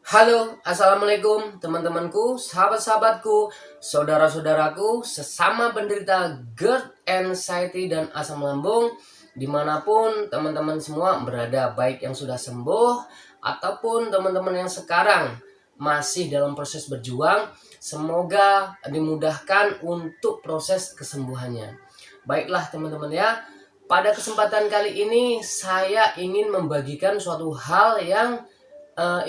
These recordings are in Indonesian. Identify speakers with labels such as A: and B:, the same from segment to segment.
A: Halo, assalamualaikum teman-temanku, sahabat-sahabatku, saudara-saudaraku, sesama penderita GERD, anxiety, dan asam lambung, dimanapun teman-teman semua berada, baik yang sudah sembuh ataupun teman-teman yang sekarang masih dalam proses berjuang, semoga dimudahkan untuk proses kesembuhannya. Baiklah teman-teman ya, pada kesempatan kali ini saya ingin membagikan suatu hal yang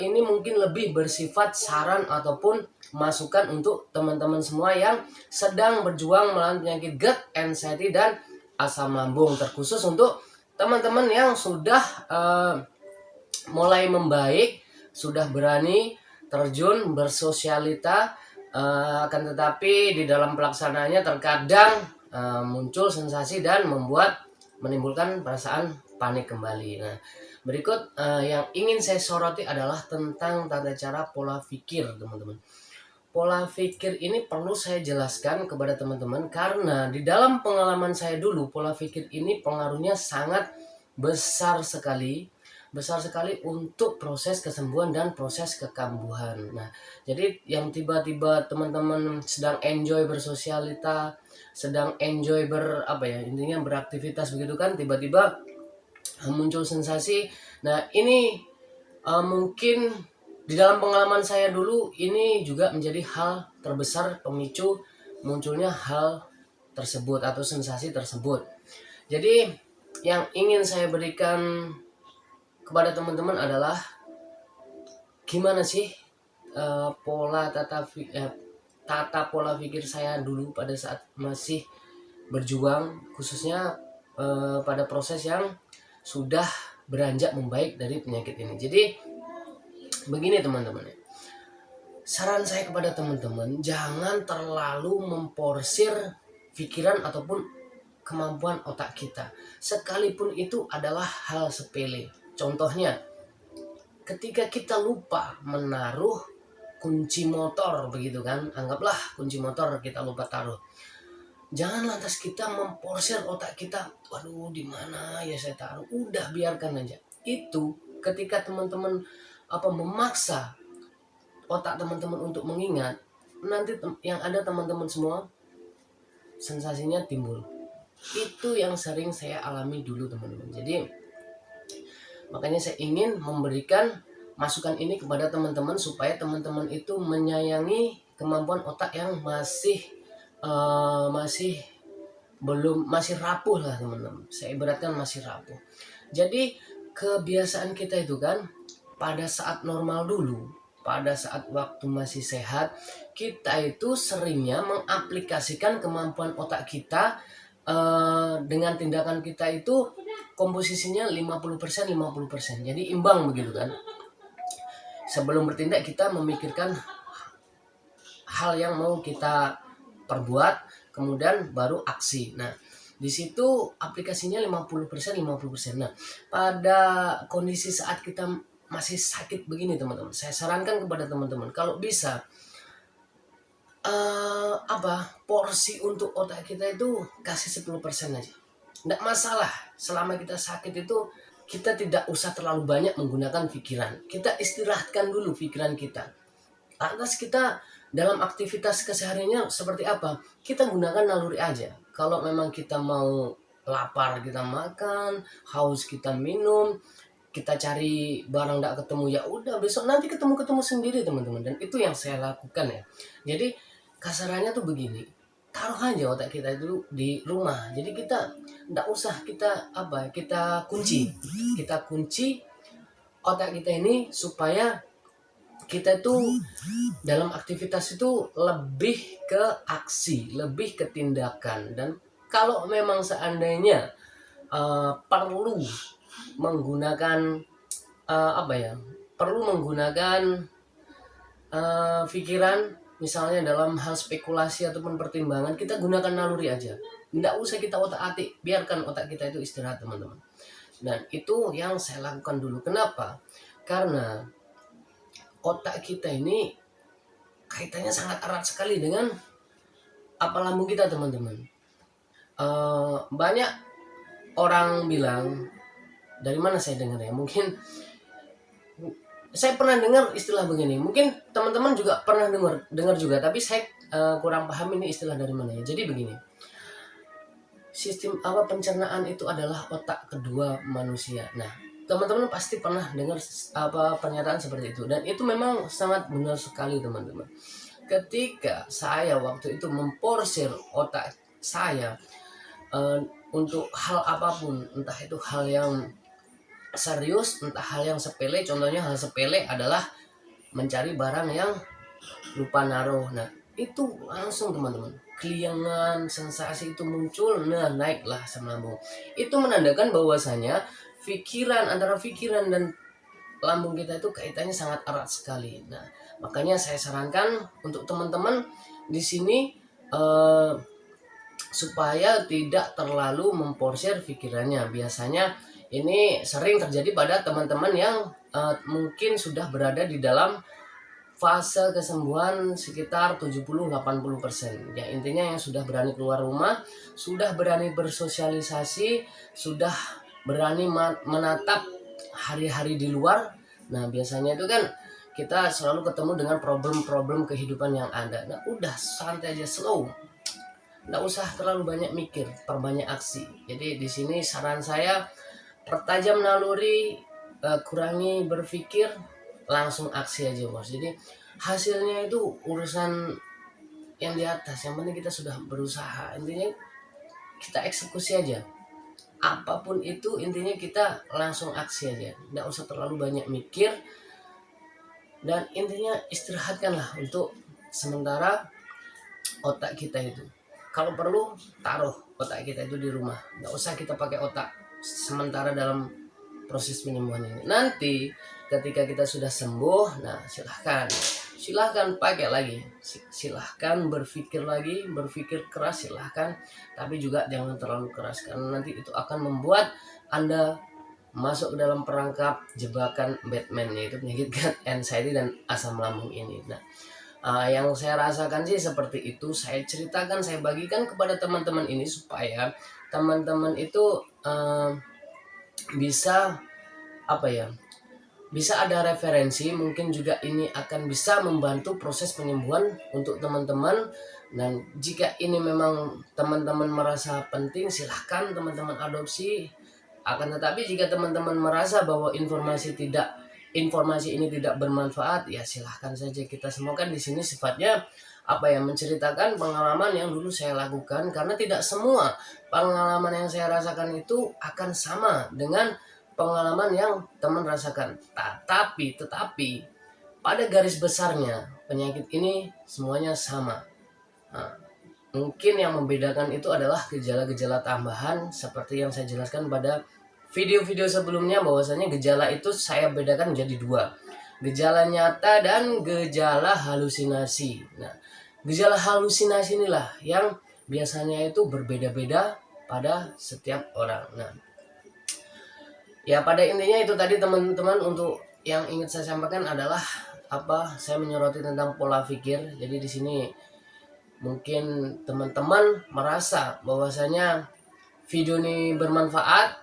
A: ini mungkin lebih bersifat saran ataupun masukan untuk teman-teman semua yang sedang berjuang melawan penyakit GERD, anxiety, dan asam lambung. Terkhusus untuk teman-teman yang sudah mulai membaik, sudah berani terjun bersosialita, akan tetapi di dalam pelaksanaannya terkadang muncul sensasi dan menimbulkan perasaan panik kembali. Nah, berikut yang ingin saya soroti adalah tentang tata cara pola pikir, teman-teman. Pola pikir ini perlu saya jelaskan kepada teman-teman karena di dalam pengalaman saya dulu, pola pikir ini pengaruhnya sangat besar sekali untuk proses kesembuhan dan proses kekambuhan. Nah, jadi yang tiba-tiba teman-teman sedang enjoy bersosialita, sedang enjoy intinya beraktivitas begitu kan, tiba-tiba muncul sensasi. Nah, ini mungkin di dalam pengalaman saya dulu ini juga menjadi hal terbesar pemicu munculnya hal tersebut atau sensasi tersebut. Jadi yang ingin saya berikan kepada teman-teman adalah gimana sih tata pola pikir saya dulu pada saat masih berjuang, khususnya pada proses yang sudah beranjak membaik dari penyakit ini. Jadi begini teman-teman ya. Saran saya kepada teman-teman, jangan terlalu memporsir pikiran ataupun kemampuan otak kita. Sekalipun itu adalah hal sepele. Contohnya, ketika kita lupa menaruh kunci motor begitu kan, anggaplah kunci motor kita lupa taruh. Jangan lantas kita memporsir otak kita, waduh di mana ya saya taruh, udah biarkan aja. Itu ketika teman-teman memaksa otak teman-teman untuk mengingat, nanti yang ada teman-teman semua sensasinya timbul. Itu yang sering saya alami dulu teman-teman. Jadi makanya saya ingin memberikan masukan ini kepada teman-teman supaya teman-teman itu menyayangi kemampuan otak yang masih rapuh lah teman-teman. Saya ibaratkan masih rapuh. Jadi kebiasaan kita itu kan pada saat normal dulu, pada saat waktu masih sehat, kita itu seringnya mengaplikasikan kemampuan otak kita dengan tindakan kita itu komposisinya 50% 50%. Jadi imbang begitu kan. Sebelum bertindak kita memikirkan hal yang mau kita perbuat, kemudian baru aksi. Nah, di situ aplikasinya 50% 50%. Nah, pada kondisi saat kita masih sakit begini teman-teman, saya sarankan kepada teman-teman kalau bisa porsi untuk otak kita itu kasih 10% aja. Tidak masalah, selama kita sakit itu kita tidak usah terlalu banyak menggunakan pikiran. Kita istirahatkan dulu pikiran kita. Lantas kita dalam aktivitas kesehariannya seperti apa? Kita gunakan naluri aja. Kalau memang kita mau lapar kita makan, haus kita minum, kita cari barang tidak ketemu ya udah besok nanti ketemu sendiri teman-teman. Dan itu yang saya lakukan ya. Jadi kasarannya tuh begini, taruh aja otak kita itu di rumah. Jadi kita tidak usah kita kunci otak kita ini supaya kita tuh dalam aktivitas itu lebih ke aksi, lebih ke tindakan. Dan kalau memang seandainya perlu menggunakan perlu menggunakan pikiran, misalnya dalam hal spekulasi ataupun pertimbangan, kita gunakan naluri aja. Tidak usah kita otak-atik, biarkan otak kita itu istirahat teman-teman. Dan itu yang saya lakukan dulu. Kenapa? Karena otak kita ini kaitannya sangat erat sekali dengan lambung kita teman-teman. Banyak orang bilang, dari mana saya dengar ya, mungkin saya pernah dengar istilah begini, mungkin teman-teman juga pernah dengar juga, tapi saya kurang paham ini istilah dari mana ya. Jadi begini, sistem pencernaan itu adalah otak kedua manusia. Nah, teman-teman pasti pernah dengar pernyataan seperti itu, dan itu memang sangat benar sekali teman-teman. Ketika saya waktu itu memporsir otak saya untuk hal apapun, entah itu hal yang serius, entah hal yang sepele. Contohnya hal sepele adalah mencari barang yang lupa naruh. Nah, itu langsung teman-teman, keliangan, sensasi itu muncul, naiklah asam lambung. Itu menandakan bahwasanya antara pikiran dan lambung kita itu kaitannya sangat erat sekali. Nah, makanya saya sarankan untuk teman-teman di sini supaya tidak terlalu memporsir pikirannya. Biasanya ini sering terjadi pada teman-teman yang mungkin sudah berada di dalam fase kesembuhan sekitar 70-80%. Ya, intinya yang sudah berani keluar rumah, sudah berani bersosialisasi, sudah berani menatap hari-hari di luar. Nah, biasanya itu kan kita selalu ketemu dengan problem-problem kehidupan yang ada. Nah, udah santai aja, slow. Nggak usah terlalu banyak mikir, perbanyak aksi. Jadi di sini saran saya, pertajam naluri, kurangi berpikir, langsung aksi aja bos. Jadi hasilnya itu urusan yang di atas, yang penting kita sudah berusaha. Intinya kita eksekusi aja, apapun itu intinya kita langsung aksi aja, nggak usah terlalu banyak mikir. Dan intinya istirahatkanlah untuk sementara otak kita itu. Kalau perlu taruh otak kita itu di rumah, nggak usah kita pakai otak sementara dalam proses penyembuhan ini. Nanti ketika kita sudah sembuh, nah silahkan pakai lagi, silahkan berpikir lagi, berpikir keras silahkan, tapi juga jangan terlalu keras, karena nanti itu akan membuat Anda masuk ke dalam perangkap jebakan Batman, yaitu penyakit gut, anxiety, dan asam lambung ini. Nah, yang saya rasakan sih seperti itu. Saya ceritakan, saya bagikan kepada teman-teman ini supaya teman-teman itu bisa bisa ada referensi. Mungkin juga ini akan bisa membantu proses penyembuhan untuk teman-teman. Dan jika ini memang teman-teman merasa penting, silahkan teman-teman adopsi. Akan tetapi jika teman-teman merasa bahwa informasi ini tidak bermanfaat, ya silahkan saja. Kita semua kan di sini sifatnya menceritakan pengalaman yang dulu saya lakukan, karena tidak semua pengalaman yang saya rasakan itu akan sama dengan pengalaman yang teman rasakan. Tetapi pada garis besarnya penyakit ini semuanya sama. Nah, mungkin yang membedakan itu adalah gejala-gejala tambahan seperti yang saya jelaskan pada video-video sebelumnya, bahwasanya gejala itu saya bedakan menjadi dua, gejala nyata dan gejala halusinasi. Nah, gejala halusinasi inilah yang biasanya itu berbeda-beda pada setiap orang. Nah, ya pada intinya itu tadi teman-teman, untuk yang ingin saya sampaikan adalah saya menyoroti tentang pola pikir. Jadi di sini mungkin teman-teman merasa bahwasanya video ini bermanfaat,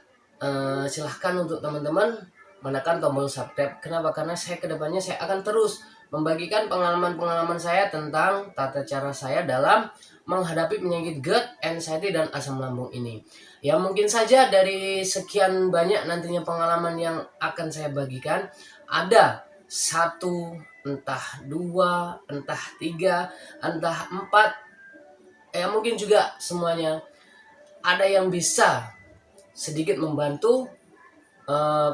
A: silahkan untuk teman-teman menekan tombol subscribe. Kenapa? Karena kedepannya saya akan terus membagikan pengalaman-pengalaman saya tentang tata cara saya dalam menghadapi penyakit gut, anxiety, dan asam lambung ini. Ya mungkin saja dari sekian banyak nantinya pengalaman yang akan saya bagikan, ada satu, entah dua, entah tiga, entah empat, mungkin juga semuanya ada yang bisa sedikit membantu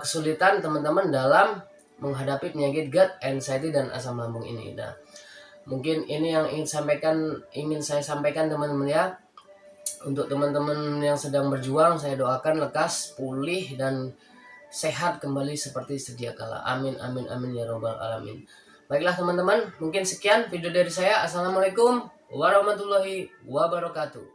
A: kesulitan teman-teman dalam menghadapi penyakit gut, anxiety, dan asam lambung ini. Nah, mungkin ini yang ingin saya sampaikan teman-teman ya. Untuk teman-teman yang sedang berjuang, saya doakan lekas pulih dan sehat kembali seperti sedia kala. Amin amin amin ya robbal alamin. Baiklah teman-teman, mungkin sekian video dari saya. Assalamualaikum warahmatullahi wabarakatuh.